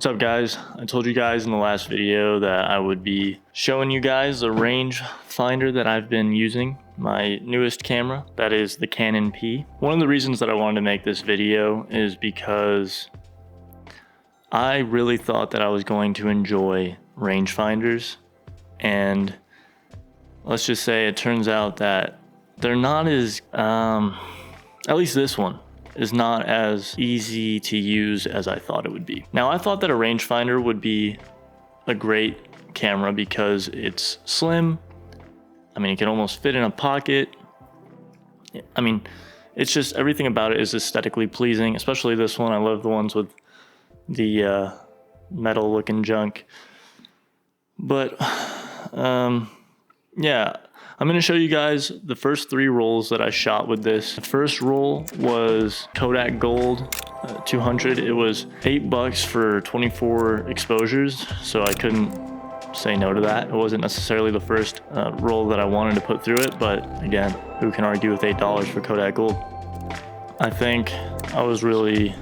What's up, guys? I told you guys in the last video that I would be showing you guys the rangefinder that I've been using, my newest camera, that is the Canon P. One of the reasons that I wanted to make this video is because I really thought that I was going to enjoy rangefinders, and let's just say it turns out that they're not as, at least this one is not as easy to use as I thought it would be. Now, I thought that a rangefinder would be a great camera because it's slim. I mean, it can almost fit in a pocket. I mean, it's just everything about it is aesthetically pleasing, especially this one. I love the ones with the metal looking junk. But yeah, I'm going to show you guys the first 3 rolls that I shot with this. The first roll was Kodak Gold 200. It was $8 for 24 exposures, so I couldn't say no to that. It wasn't necessarily the first roll that I wanted to put through it, but again, who can argue with $8 for Kodak Gold? I think I was really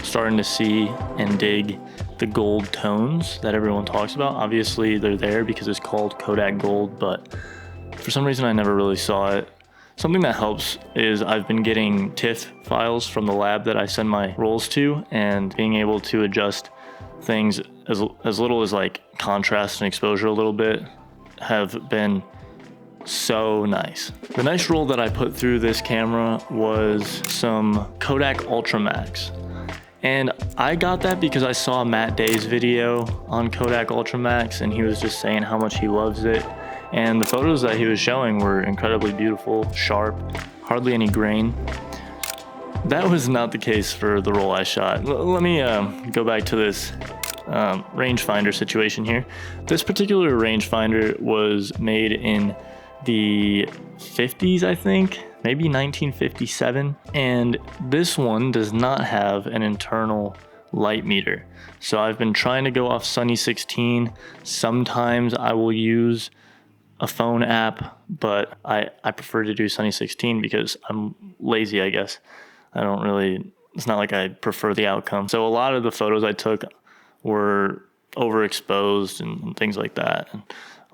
starting to see and dig the gold tones that everyone talks about. Obviously, they're there because it's called Kodak Gold, but for some reason I never really saw it. Something that helps is I've been getting TIFF files from the lab that I send my rolls to, and being able to adjust things as little as like contrast and exposure a little bit have been so nice. The next roll that I put through this camera was some Kodak Ultra Max. And I got that because I saw Matt Day's video on Kodak Ultra Max, and he was just saying how much he loves it. And the photos that he was showing were incredibly beautiful, sharp, hardly any grain. That was not the case for the roll I shot. Let me go back to this rangefinder situation here. This particular rangefinder was made in the 50s, I think, maybe 1957. And this one does not have an internal light meter. So I've been trying to go off Sunny 16. Sometimes I will use a phone app, but I prefer to do Sunny 16 because I'm lazy, I guess. It's not like I prefer the outcome. So a lot of the photos I took were overexposed and things like that. And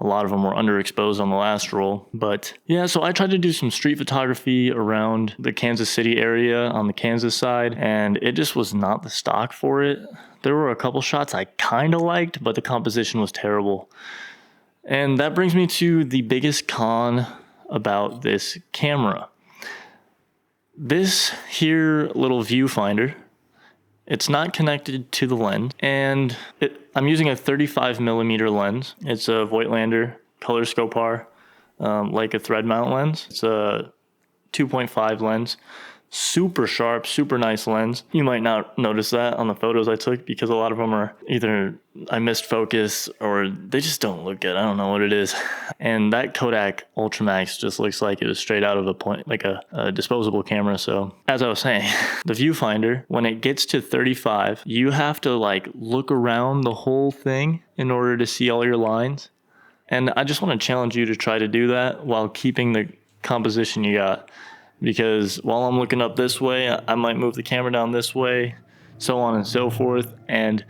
a lot of them were underexposed on the last roll. But yeah, so I tried to do some street photography around the Kansas City area on the Kansas side, and it just was not the stock for it. There were a couple shots I kind of liked, but the composition was terrible. And that brings me to the biggest con about this camera. This here little viewfinder, it's not connected to the lens, and I'm using a 35mm lens. It's a Voightlander color skopar, like a thread mount lens. It's a 2.5 lens. Super sharp, super nice lens. You might not notice that on the photos I took because a lot of them are either I missed focus or they just don't look good. I don't know what it is. And that Kodak Ultra Max just looks like it was straight out of a disposable camera. So as I was saying, the viewfinder, when it gets to 35, you have to like look around the whole thing in order to see all your lines. And I just want to challenge you to try to do that while keeping the composition you got. Because while I'm looking up this way, I might move the camera down this way, so on and so forth. And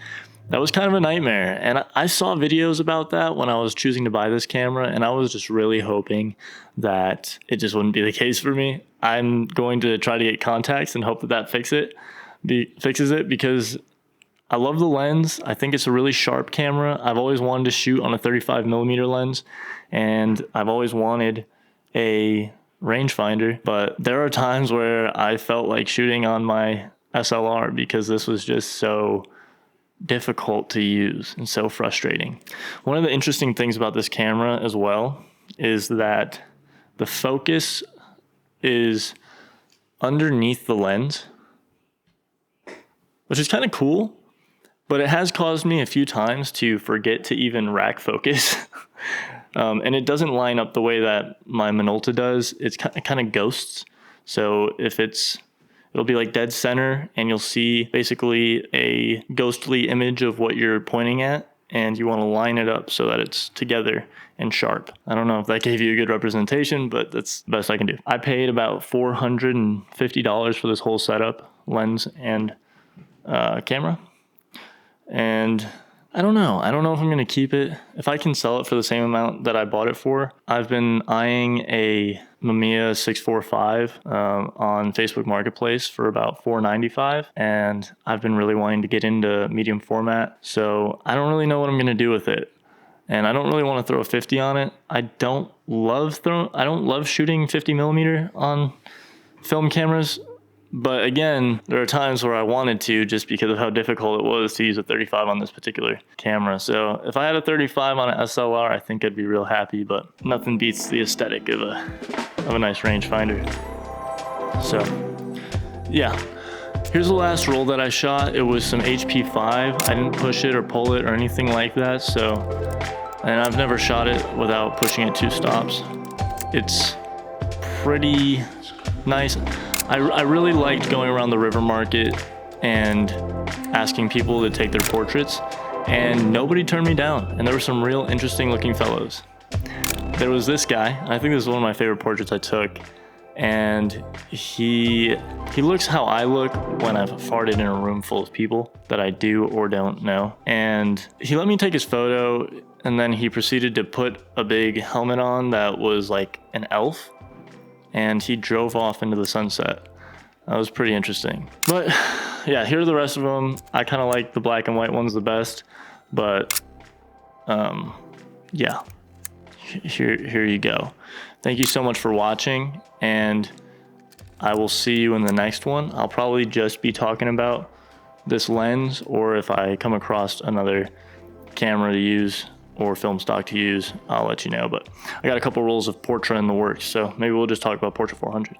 that was kind of a nightmare. And I saw videos about that when I was choosing to buy this camera, and I was just really hoping that it just wouldn't be the case for me. I'm going to try to get contacts and hope that fixes it because I love the lens. I think it's a really sharp camera. I've always wanted to shoot on a 35mm lens, and I've always wanted a rangefinder, but there are times where I felt like shooting on my SLR because this was just so difficult to use and so frustrating. One of the interesting things about this camera as well is that the focus is underneath the lens, which is kind of cool, but it has caused me a few times to forget to even rack focus. And it doesn't line up the way that my Minolta does. It kind of ghosts. So it'll be like dead center, and you'll see basically a ghostly image of what you're pointing at, and you want to line it up so that it's together and sharp. I don't know if that gave you a good representation, but that's the best I can do. I paid about $450 for this whole setup, lens and camera. And I don't know if I'm going to keep it. If I can sell it for the same amount that I bought it for. I've been eyeing a Mamiya 645 on Facebook Marketplace for about $4.95, and I've been really wanting to get into medium format, so I don't really know what I'm going to do with it. And I don't really want to throw a 50 on it. I don't love shooting 50 millimeter on film cameras. But again, there are times where I wanted to, just because of how difficult it was to use a 35 on this particular camera. So if I had a 35 on an SLR, I think I'd be real happy, but nothing beats the aesthetic of a nice rangefinder. So yeah, here's the last roll that I shot. It was some HP5. I didn't push it or pull it or anything like that. And I've never shot it without pushing it 2 stops. It's pretty nice. I really liked going around the river market and asking people to take their portraits, and nobody turned me down. And there were some real interesting looking fellows. There was this guy, I think this is one of my favorite portraits I took, and he looks how I look when I've farted in a room full of people that I do or don't know. And he let me take his photo, and then he proceeded to put a big helmet on that was like an elf, and he drove off into the sunset. That was pretty interesting. But yeah, here are the rest of them. I kind of like the black and white ones the best, but yeah, here you go. Thank you so much for watching, and I will see you in the next one. I'll probably just be talking about this lens, or if I come across another camera to use or film stock to use, I'll let you know. But I got a couple rolls of Portra in the works, so maybe we'll just talk about Portra 400.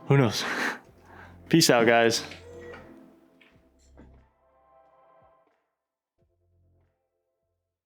Who knows? Peace out, guys.